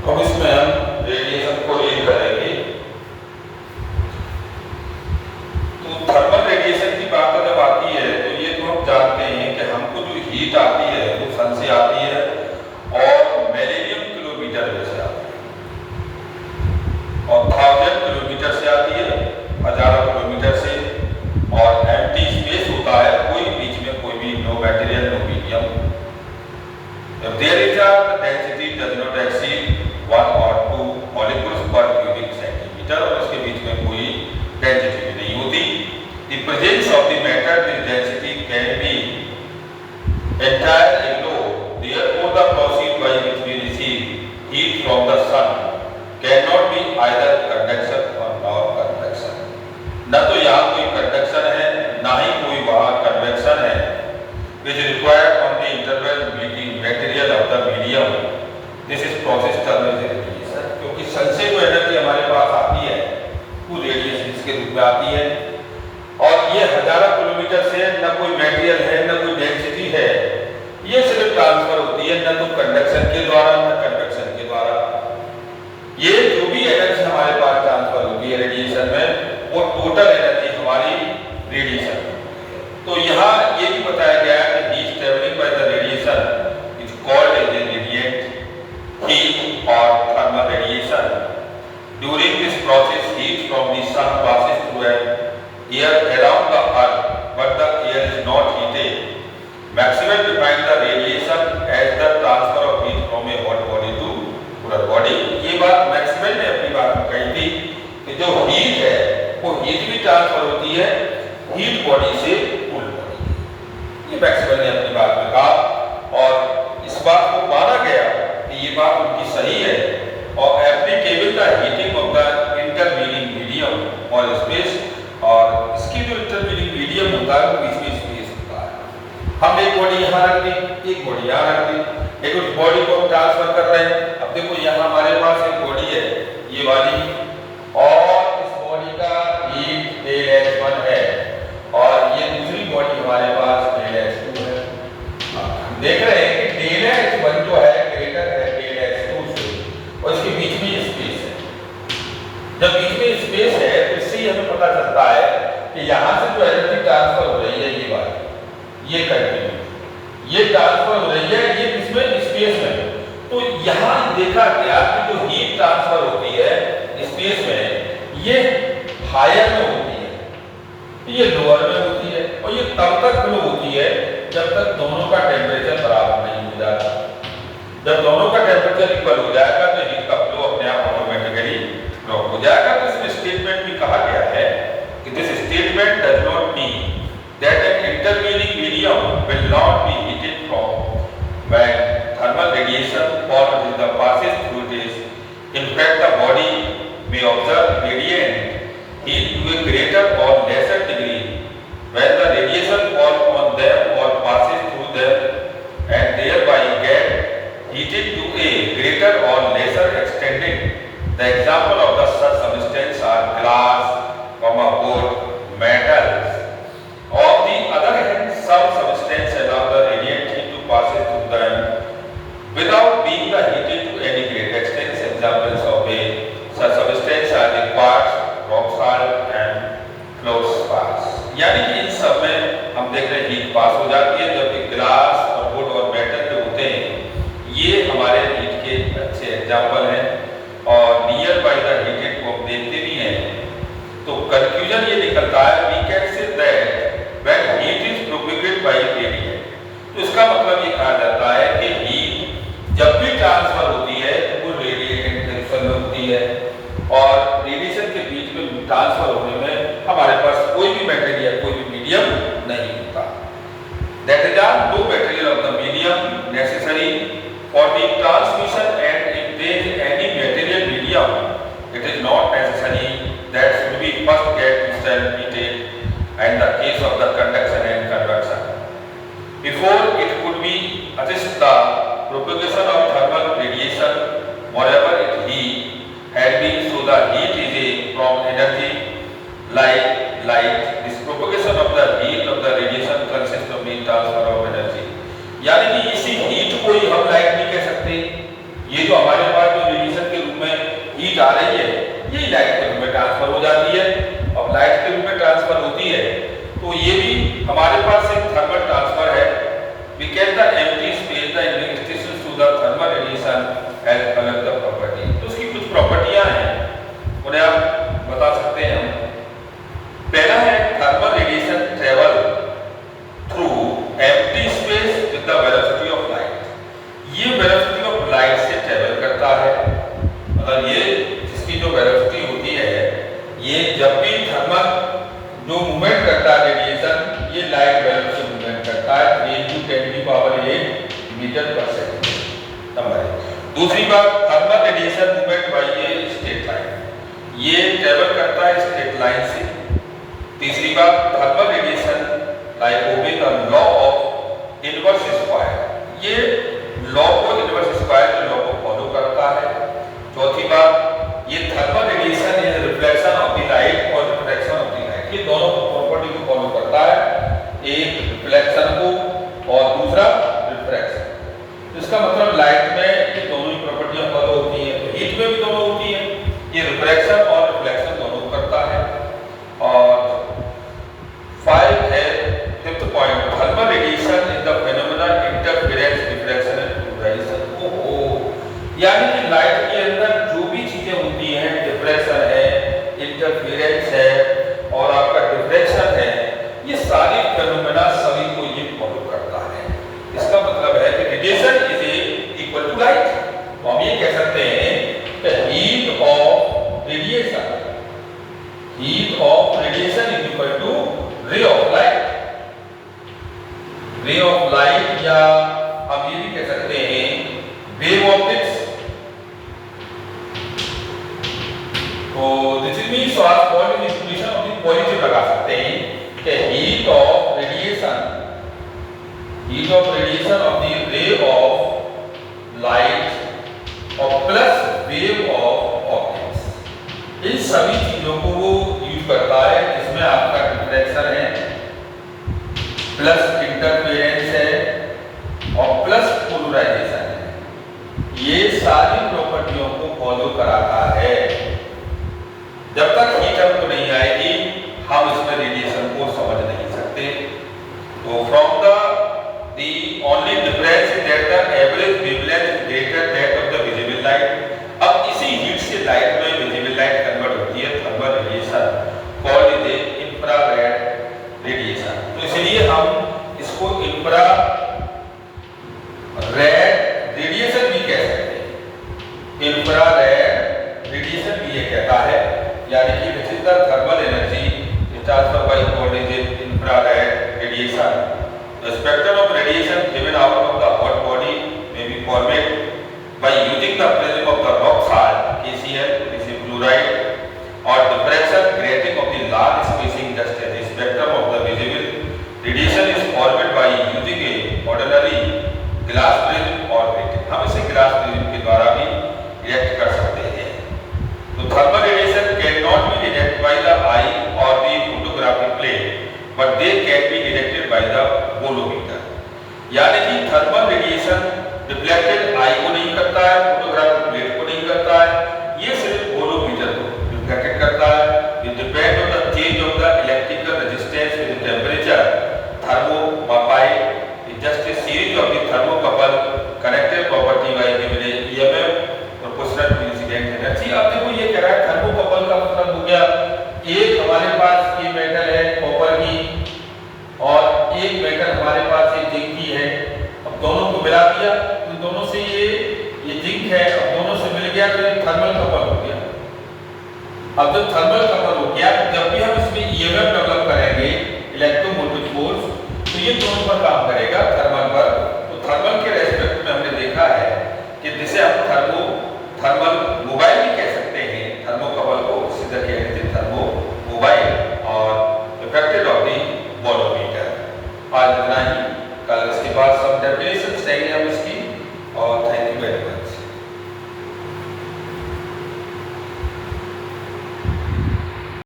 अब इसमें हम रेडिएशन को रीड करेंगे। तो थर्मल रेडिएशन की बात जब आती है तो ये तो हम जानते हैं कि हमको जो हीट आती है वो सन से आती है और मिलियन किलोमीटर में से आती है और 1000 किलोमीटर से आती है, हजारों किलोमीटर से। और एम्प्टी स्पेस होता है, कोई बीच में कोई भी no material no medium. If there is a density does not exceed 1 or 2 molecules per cubic centimeter और उसके बीच में कोई डेंसिटी भी नहीं होती। The presence of the matter with density can be entire ignore. Therefore, the process by which we receive heat from the sun cannot be either conduction or not convection. न तो यहाँ कोई conduction है, ना ही कोई वहाँ convection है, which is required on the interval between material of the medium. This is process term as radiation. क्योंकि सन से जो एनर्जी हमारे पास आती है वो रेडिएशन के रूप में आती है और ये हजारों किलोमीटर से न कोई मटेरियल है न कोई डेंसिटी है, ये सिर्फ ट्रांसफर होती है न तो कंडक्शन के द्वारा न कन्वेक्शन के द्वारा। ये जो भी एनर्जी हमारे पास ट्रांसफर होती है रेडिएशन में वो टोटल एनर्जी हमारी रेडिएशन। तो यहाँ ये भी बताया गया है कि heat travelling by the radiation is called as a radiant heat और thermal radiation. During this process heat from the sun passes through an air around the earth but the air is not heated. Maxwell defined the radiation as the transfer of heat from a hot body to cool body. ये बात Maxwell ने अपनी बात में कही थी कि जो हीट है वो हीट भी ट्रांसफर होती है हीट बॉडी से कूल बॉडी। ये मैक्सवेल ने अपनी बात में कहा और इस बात को माना गया कि ये बात उनकी सही है और applicable the heating of the intervening medium और स्पेस। और इसकी जो इंटरवीनिंग मीडियम होता है वो बीच में स्पेस होता है। हम एक बॉडी यहाँ रख दी, एक बॉडी यहाँ रख दी, एक उस बॉडी को हम ट्रांसफर कर रहे हैं। अब देखो यहाँ हमारे पास एक बॉडी है ये वाली और इस बॉडी का हीट ΔH1 है और ये दूसरी बॉडी हमारे पास ΔH2 है। देख रहे हैं कि ΔH1 जो है ग्रेटर है ΔH2 से और इसके बीच में स्पेस है। जब बीच में स्पेस है तो इससे हमें पता चलता है कि यहाँ से जो एनर्जी ट्रांसफर हो रही है ये वाली, ये कंटिन्यू ये ट्रांसफर हो रही है ये इसमें स्पेस में। तो यहाँ देखा गया कि जो हीट ट्रांसफर होती है स्पेस में ये हायर में होती है, ये लोअर में होती है और ये तब तक फ्लो होती है जब तक दोनों का टेम्परेचर बराबर नहीं हो जाता। जब दोनों का टेम्परेचर इक्वल हो जाएगा तो हीट का फ्लो अपने आप ऑटोमेटिकली ब्लॉक हो जाएगा। तो इसमें स्टेटमेंट भी कहा गया है कि this statement does not mean that an intervening medium will not be heated from when thermal radiation or the passes through this. In fact, the body may observe radiant heat to a greater or lesser degree when the radiation falls on them or passes through them and thereby get heated to a greater or lesser extent. The example of the such substance are glass, wood, metals. On the other hand, some substance allow the radiant heat to pass through them without being heated to any great extent. Examples of a such substance are the quartz, rock salt and fluorspar. यानी कि इन सब में हम देख रहे हैं heat पास हो जाती है, जबकि ग्लास और वुड और मेटल जो होते हैं ये हमारे हीट के अच्छे एग्जाम्पल हैं और नियर बाय द हीटेड को हम देखते भी हैं। तो कंक्लूजन ये निकलता है we can say that when heat is propagated by radiation. तो इसका मतलब ये कहा जाता है कि हीट जब भी ट्रांसफर होती है तो वो रेडिएटेड कंडीशन में होती है और रेडिएशन के बीच में ट्रांसफर होने में हमारे पास कोई भी मटेरियल कोई भी मीडियम नहीं होता। That is are no material of the medium necessary for the transmission and if there is any material medium it is not necessary that should be first get self heated and the case of the conduction and convection before it could be assist the propagation of thermal radiation wherever it heat had been. So the heat is a from energy like light. This propagation of the heat of the radiation consists of the transfer of energy. यानी कि इसी heat को ही हम light नहीं कह सकते। ये जो हमारे पास जो रेडिएशन हमारे पास एक थर्मल ट्रांसफर है। We get the empty space, the interstitials to the thermal radiation as अलग अलग प्रॉपर्टी। तो उसकी कुछ प्रॉपर्टियां हैं, उन्हें आप बता सकते हैं हम। पहला है thermal radiation travel through empty space with the velocity of light. ये वेलोसिटी ऑफ लाइट से ट्रेवल करता है। मतलब ये जिसकी जो वेलोसिटी होती है, ये जब भी थर्मल जो मूवमेंट करता है रेडिएशन, ये लाइट वेलोसिटी से मूवमेंट करता है 3 × 10⁸ मीटर पर सेकंड। नंबर 1। दूसरी बात, थर्मल रेडिएशन मूवमेंट बाय ये स्ट्रेट लाइन, ये ट्रेवल करता है स्ट्रेट लाइन से। तीसरी बात, thermal radiation like obey the law of inverse square, ये लॉ को इनवर्स स्क्वायर के लॉ को फॉलो करता है। चौथी बात, ये thermal radiation is reflection of the light और रिफ्रैक्शन ऑफ द लाइट, ये दोनों प्रॉपर्टी को फॉलो करता है, एक रिफ्लेक्शन को और दूसरा रिफ्रैक्शन। इसका मतलब लाइट में ये दोनों ही प्रॉपर्टियां फॉलो होती हैं, तो हीट में भी दोनों होती हैं, ये रिफ्रैक्शन और रिफ्लेक्शन दोनों करता है। और 5 है fifth point, thermal radiation is the phenomena interference diffraction and polarization. ओहो, यानी कि लाइट के अंदर जो भी चीजें होती हैं, डिफ्रैक्शन है, इंटरफेरेंस है और आपका डिफ्रैक्शन है, ये सारी फेनोमेना सभी को ये फॉलो करता है। इसका मतलब है कि radiation is equal to light. तो हम ये कह सकते हैं कि heat of radiation is equal to ray of light. Ray of light, या हम ये भी कह सकते हैं वेव ऑप्टिक्स। तो दिस इज मींस आज point in equation of the positive लगा सकते हैं कि heat of radiation of the ray of light और प्लस वेव ऑफ ऑप्टिक्स, इन सभी चीजों को वो यूज करता है जिसमें आपका डिफ्रैक्शन है, प्लस इंटरफेरेंस है और प्लस पोलराइजेशन है। ये सारी प्रॉपर्टियों को फॉलो कराता है। जब तक हीट हमको नहीं आएगी, हम इसमें रेडिएशन को समझ नहीं सकते। तो from the only difference is that the average wavelength is greater that of the visible light. अब इसी हीट से लाइट में विजिबल लाइट कन्वर्ट होती है thermal radiation called is infrared radiation. तो इसलिए हम इसको इंफ्रारेड रेडिएशन भी कह सकते हैं। इंफ्रारेड रेडिएशन भी ये कहता है, यानी कि which is the thermal energy transfer by called is infrared radiation. The spectrum of radiation given out of the hot body may be formed by using the prism of the rock salt KCl, which is fluoride, or diffraction grating of the large spacing just as the spectrum of the visible radiation is formed by using a ordinary glass prism or grating। हम इसे glass prism के द्वारा भी react कर सकते हैं। तो thermal radiation cannot be detected by the eye or the photographic plate, but they can be detected by the bolometer। यानी कि थर्मल रेडिएशन रिफ्लेक्टेड आई को नहीं करता है, फोटोग्राफिक प्लेट को नहीं करता है, ये सिर्फ बोलोमीटर को रिफ्लेक्ट करता है। It depend on the change of the electrical resistance with temperature. Thermopile is just a series of the thermocouple connected property by given EMF proportional to incident energy. अब देखो ये कह रहा है थर्मोकपल का मतलब हो गया, एक हमारे पास ये मेटल है कॉपर की और एक मेटल हमारे पास ये जिंक की है। अब दोनों को मिला दिया तो दोनों से ये जिंक है, अब दोनों से मिल गया तो ये थर्मल कपल हो गया। अब जब थर्मल कपल हो गया तो जब भी हम इसमें ईएमएफ डेवलप करेंगे, इलेक्ट्रोमोटिव फोर्स, तो ये दोनों पर काम करेगा थर्मल पर। तो थर्मल के रेस्पेक्ट में हमने देखा है कि जिसे हम थर्मल